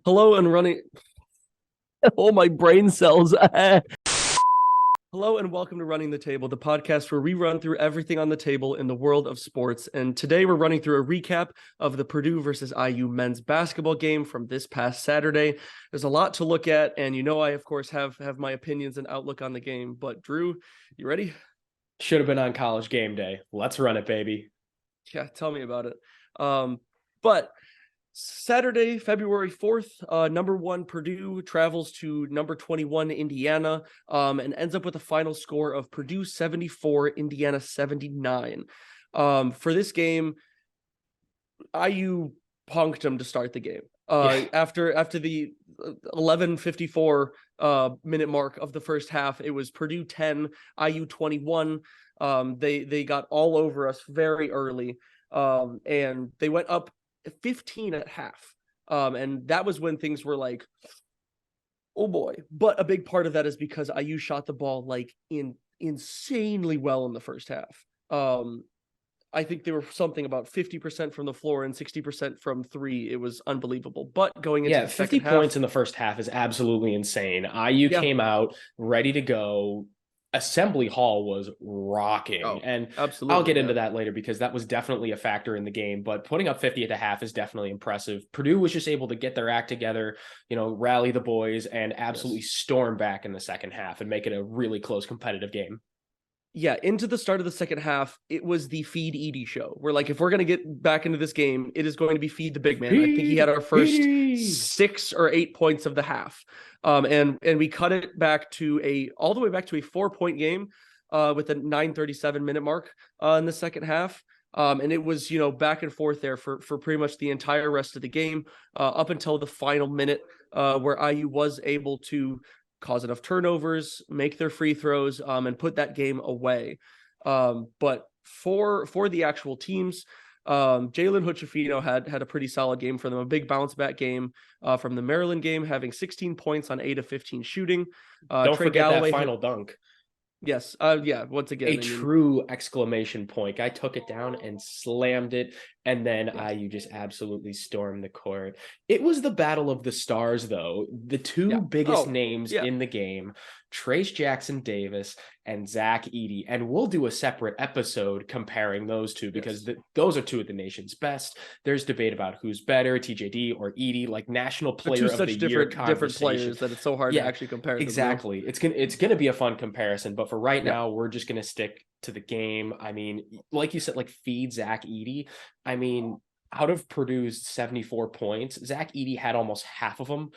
Hello and running. Oh, my brain cells. Hello and welcome to Running the Table, the podcast where we run through everything on the table in the world of sports. And today we're running through a recap of the Purdue versus IU men's basketball game from this past Saturday. There's a lot to look at, and I of course have my opinions and outlook on the game. But Drew, you ready? Should have been on College game day. Let's run it, baby. Yeah, tell me about it. But Saturday, February 4th, number 1 Purdue travels to number 21 Indiana, and ends up with a final score of Purdue 74, Indiana 79. For this game, IU punked them to start the game. After the 11:54 minute mark of the first half, it was Purdue 10, IU 21. They got all over us very early, and they went up 15 at half. And that was when things were like, oh boy. But a big part of that is because IU shot the ball like insanely well in the first half. I think they were something about 50% from the floor and 60% from three. It was unbelievable. But going into the 50 second points half, in the first half is absolutely insane. IU yeah, came out ready to go. Assembly Hall was rocking. And absolutely, I'll get into that later because that was definitely a factor in the game. But putting up 50 at the half is definitely impressive. Purdue was just able to get their act together, rally the boys, and absolutely storm back in the second half and make it a really close competitive game. Yeah, into the start of the second half, it was the feed Edie show. We're like, if we're going to get back into this game, it is going to be feed the big man. I think he had our first 6 or 8 points of the half. And we cut it back to all the way back to a 4-point game with a 9:37 minute mark in the second half. And it was, back and forth there for pretty much the entire rest of the game up until the final minute where IU was able to cause enough turnovers, make their free throws, and put that game away. But for the actual teams, Jalen Hood-Schifino had a pretty solid game for them, a big bounce back game from the Maryland game, having 16 points on 8 of 15 shooting. Don't Trey forget Galloway that final dunk. Yes. Yeah. Once again, true exclamation point. I took it down and slammed it, and then IU just absolutely stormed the court. It was the battle of the stars, though. The two biggest names in the game, Trayce Jackson-Davis and Zach Edey. And we'll do a separate episode comparing those two because those are two of the nation's best. There's debate about who's better, TJD or Edey, like national player of the year conversation. Different players that it's so hard to actually compare. Exactly. It's gonna be a fun comparison, but for right now, we're just gonna stick to the game. I mean, like you said, like feed Zach Edey. I mean, out of Purdue's 74 points, Zach Edey had almost half of them.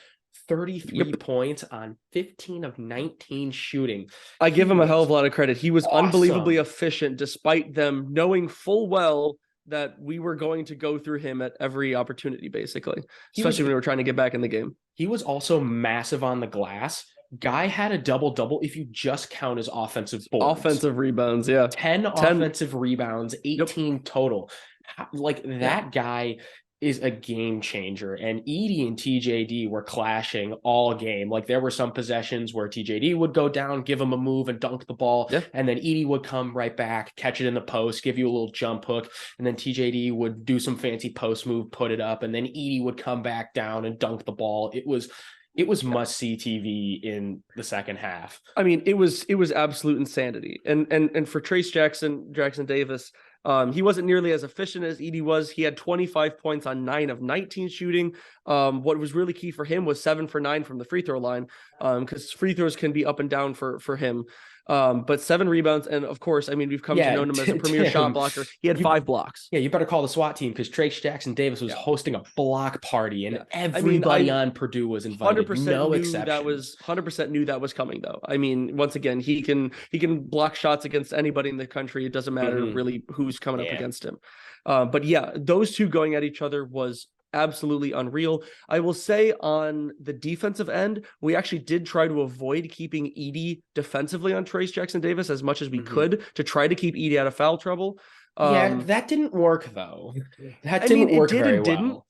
33 points on 15 of 19 shooting. I give him a hell of a lot of credit. He was unbelievably efficient despite them knowing full well that we were going to go through him at every opportunity, basically, especially when we were trying to get back in the game. He was also massive on the glass. Guy had a double-double if you just count his offensive boards. Offensive rebounds, 10 offensive rebounds, 18 total. Like, that guy is a game changer. And Edey and TJD were clashing all game. Like, there were some possessions where TJD would go down, give him a move and dunk the ball. And then Edey would come right back, catch it in the post, give you a little jump hook. And then TJD would do some fancy post move, put it up. And then Edey would come back down and dunk the ball. It was must-see TV in the second half. I mean, it was absolute insanity. And for Trayce Jackson-Davis, he wasn't nearly as efficient as Edey was. He had 25 points on 9 of 19 shooting. What was really key for him was 7 for 9 from the free throw line, because free throws can be up and down for him. But 7 rebounds, and of course, I mean, we've come to know him as a premier shot blocker. He had 5 blocks. Yeah, you better call the SWAT team because Trayce Jackson-Davis was hosting a block party, and everybody on Purdue was invited. 100% no exception. That was 100% knew that was coming, though. I mean, once again, he can block shots against anybody in the country. It doesn't matter really who's coming up against him. But yeah, those two going at each other was absolutely unreal. I will say on the defensive end, we actually did try to avoid keeping Edey defensively on Trayce Jackson-Davis as much as we could to try to keep Edey out of foul trouble. That didn't work though. That didn't work very well.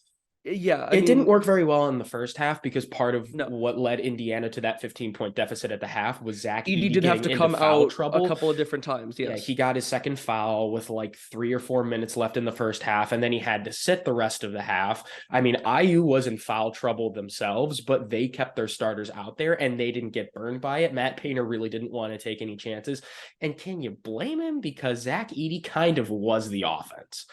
Yeah, It didn't work very well in the first half because part of no. what led Indiana to that 15-point deficit at the half was Zach Edey Edey did have getting to into come foul out a trouble. couple of different times. Yeah, Yes. he got his second foul with like 3 or 4 minutes left in the first half, and then he had to sit the rest of the half. I mean, IU was in foul trouble themselves, but they kept their starters out there and they didn't get burned by it. Matt Painter really didn't want to take any chances. And can you blame him? Because Zach Edey kind of was the offense.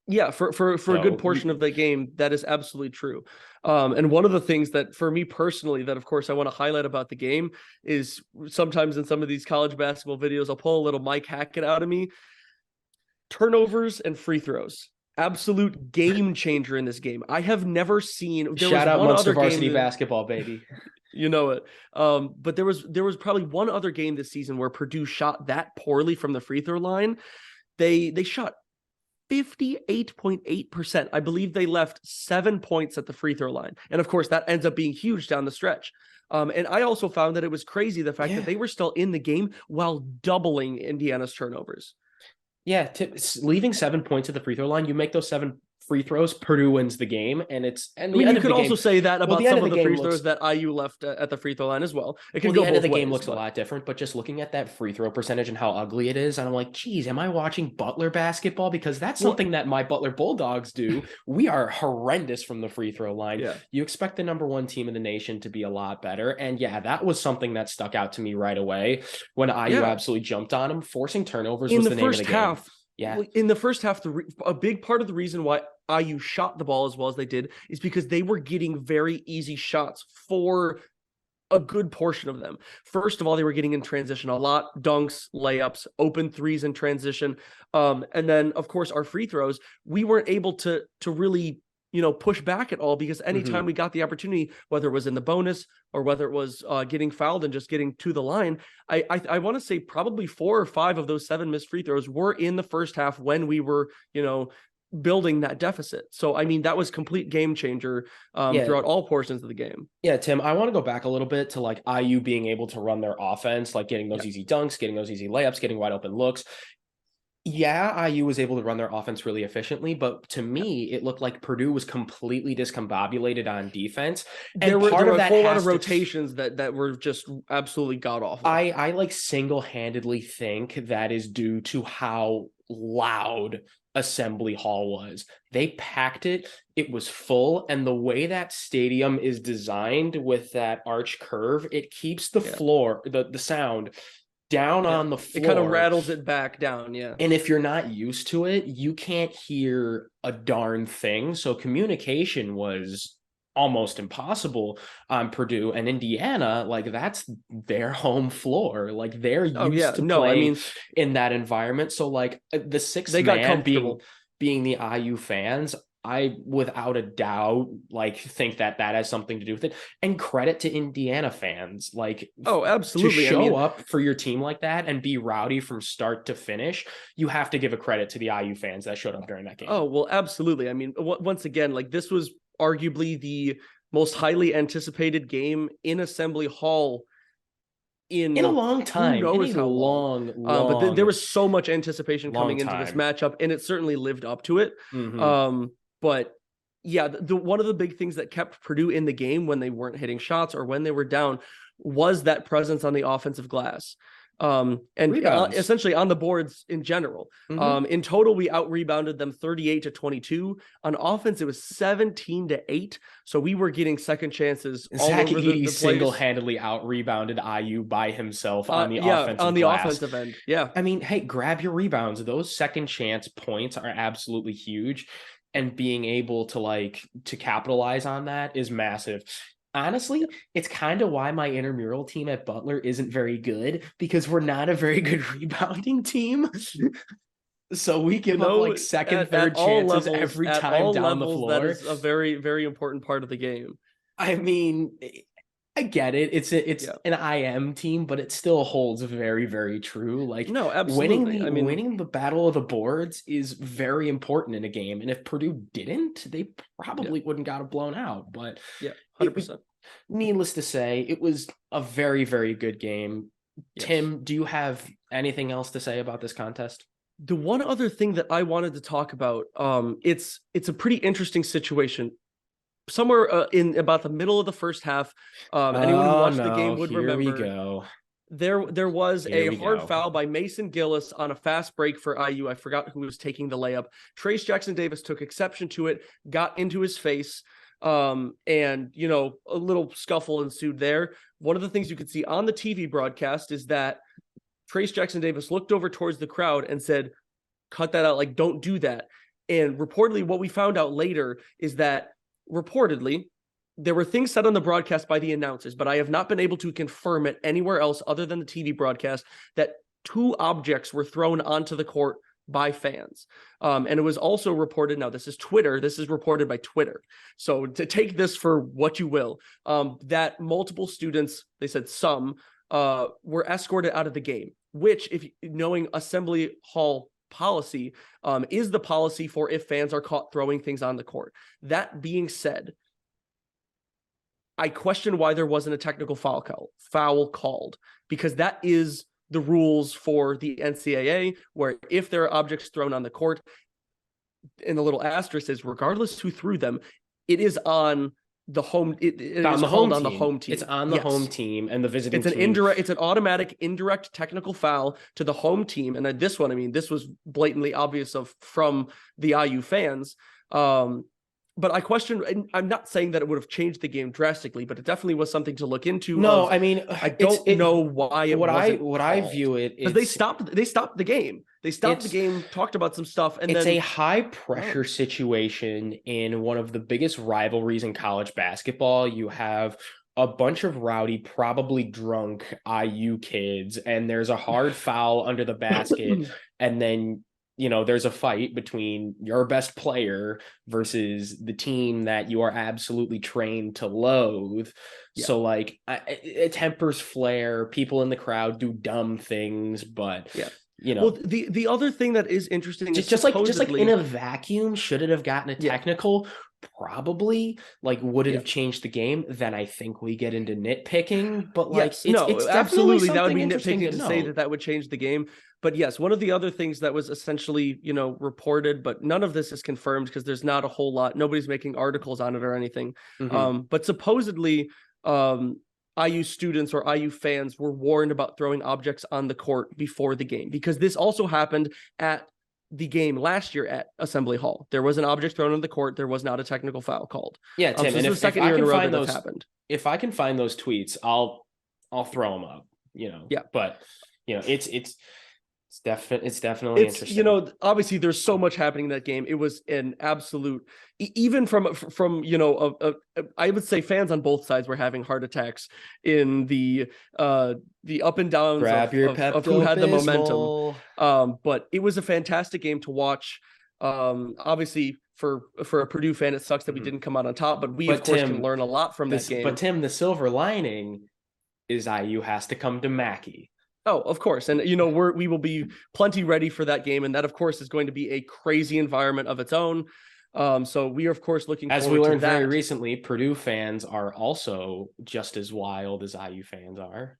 Yeah, for a good portion of the game, that is absolutely true. And one of the things that for me personally, that of course I want to highlight about the game is sometimes in some of these college basketball videos, I'll pull a little Mike Hackett out of me. Turnovers and free throws. Absolute game changer in this game. I have never seen. Shout out Munster varsity basketball, baby. You know it. But there was probably one other game this season where Purdue shot that poorly from the free throw line. They shot 58.8%. I believe they left 7 points at the free throw line. And of course, that ends up being huge down the stretch. And I also found that it was crazy the fact that they were still in the game while doubling Indiana's turnovers. Yeah, leaving 7 points at the free throw line, you make those 7 free throws, Purdue wins the game, and it's and the I mean, end you of could the also game, say that about some of the free looks, throws that IU left at the free throw line as well. It can well, go the end both of the ways, game looks a lot different, but just looking at that free throw percentage and how ugly it is, and I'm like, geez, am I watching Butler basketball? Because that's something that my Butler Bulldogs do. We are horrendous from the free throw line. Yeah. You expect the number 1 team in the nation to be a lot better, and yeah, that was something that stuck out to me right away when IU absolutely jumped on them. Forcing turnovers was the name of the game. Yeah. In the first half, a big part of the reason why IU shot the ball as well as they did is because they were getting very easy shots for a good portion of them. First of all, they were getting in transition a lot, dunks, layups, open threes in transition. And then, of course, our free throws, we weren't able to really push back at all because anytime we got the opportunity, whether it was in the bonus or whether it was getting fouled and just getting to the line, I want to say probably 4 or 5 of those 7 missed free throws were in the first half when we were, building that deficit. So, I mean, that was complete game changer throughout all portions of the game. Yeah, Tim, I want to go back a little bit to like IU being able to run their offense, like getting those easy dunks, getting those easy layups, getting wide open looks. Yeah, IU was able to run their offense really efficiently, but to me, it looked like Purdue was completely discombobulated on defense. And there were a whole lot of rotations that were just absolutely god awful. I like single-handedly think that is due to how loud Assembly Hall was. They packed it. It was full. And the way that stadium is designed with that arch curve, it keeps the floor, the sound down on the floor. It kind of rattles it back down, And if you're not used to it, you can't hear a darn thing. So communication was almost impossible on Purdue and Indiana. Like that's their home floor. Like they're used to playing in that environment. So like the sixth man being the IU fans, I, without a doubt, like think that has something to do with it. And credit to Indiana fans, like, absolutely, to show up for your team like that and be rowdy from start to finish. You have to give a credit to the IU fans that showed up during that game. Oh, well, absolutely. I mean, once again, like this was arguably the most highly anticipated game in Assembly Hall in a long time. Who knows how long. But there was so much anticipation coming into this matchup, and it certainly lived up to it. But yeah, the one of the big things that kept Purdue in the game when they weren't hitting shots or when they were down was that presence on the offensive glass. And essentially on the boards in general. In total, we out-rebounded them 38-22. On offense, it was 17-8. So we were getting second chances. Zach Edey single-handedly out-rebounded IU by himself on the offensive end. Yeah. I mean, hey, grab your rebounds. Those second chance points are absolutely huge. And being able to capitalize on that is massive. Honestly, it's kind of why my intramural team at Butler isn't very good, because we're not a very good rebounding team. So we give up second, third chances every time down the floor. That is a very, very important part of the game. I mean, I get it. It's an IM team, but it still holds very, very true. Like, no, absolutely. Winning the battle of the boards is very important in a game. And if Purdue didn't, they probably wouldn't got it blown out. But 100%. Needless to say, it was a very, very good game. Yes. Tim, do you have anything else to say about this contest? The one other thing that I wanted to talk about, it's a pretty interesting situation. somewhere in about the middle of the first half. Anyone who watched the game would here we remember. go. There was Here a we hard go. foul by Mason Gillis on a fast break for IU. I forgot who was taking the layup. Trace Jackson Davis took exception to it, got into his face, and you know, a little scuffle ensued there. One of the things you could see on the TV broadcast is that Trace Jackson Davis looked over towards the crowd and said, "Cut that out, like don't do that." And reportedly, what we found out later is that reportedly there were things said on the broadcast by the announcers, but I have not been able to confirm it anywhere else other than the TV broadcast, that 2 objects were thrown onto the court by fans. And it was also reported, now this is Twitter, this is reported by Twitter, so to take this for what you will, that multiple students, they said some, were escorted out of the game, which, if knowing Assembly Hall policy, is the policy for if fans are caught throwing things on the court. That being said, I question why there wasn't a technical foul called, because that is the rules for the NCAA, where if there are objects thrown on the court, and the little asterisk is regardless who threw them, it is on the home. It is called on the home team. It's on the home team and the visiting team. It's an automatic indirect technical foul to the home team. And this one, I mean, this was blatantly obvious from the IU fans. But I question, and I'm not saying that it would have changed the game drastically, but it definitely was something to look into. No, I mean, I don't know why it wasn't what I view it is they stopped the game. They stopped the game, talked about some stuff, and it's a high pressure situation in one of the biggest rivalries in college basketball. You have a bunch of rowdy, probably drunk IU kids, and there's a hard foul under the basket, and then you know, there's a fight between your best player versus the team that you are absolutely trained to loathe. Yeah. So like it tempers flare. People in the crowd do dumb things, but you know, well, the other thing that is interesting is just like in a vacuum, should it have gotten a technical? Probably. Like, would it have changed the game? Then I think we get into nitpicking, but like, it's absolutely that would be nitpicking to say that would change the game. But yes, one of the other things that was essentially, you know, reported, but none of this is confirmed because there's not a whole lot. Nobody's making articles on it or anything. But supposedly, IU students or IU fans were warned about throwing objects on the court before the game, because this also happened at the game last year at Assembly Hall. There was an object thrown on the court. There was not a technical foul called. Yeah, Tim, so and if I can find those, happened. If I can find those tweets, I'll throw them up. You know. Yeah. But you know, it's definitely interesting. You know, obviously there's so much happening in that game. It was an absolute, even from you know, I would say fans on both sides were having heart attacks in the up and downs of who had the momentum. But it was a fantastic game to watch. Obviously for a Purdue fan, it sucks that we didn't come out on top, but of course can learn a lot from that game. But Tim, the silver lining is IU has to come to Mackey. Oh, of course. And, you know, we will be plenty ready for that game. And that, of course, is going to be a crazy environment of its own. So we are, of course, looking forward to that. As we learned very recently, Purdue fans are also just as wild as IU fans are.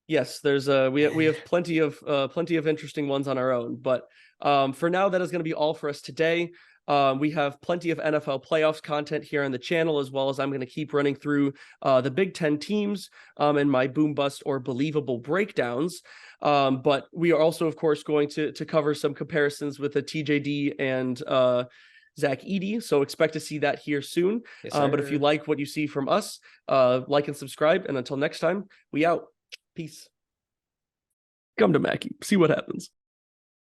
Yes, there's we have plenty of interesting ones on our own. But for now, that is going to be all for us today. We have plenty of NFL playoffs content here on the channel, as well as I'm going to keep running through the Big Ten teams and my boom bust or believable breakdowns. But we are also, of course, going to cover some comparisons with the TJD and Zach Edey. So expect to see that here soon. Yes, but if you like what you see from us, like and subscribe. And until next time, we out. Peace. Come to Mackey. See what happens.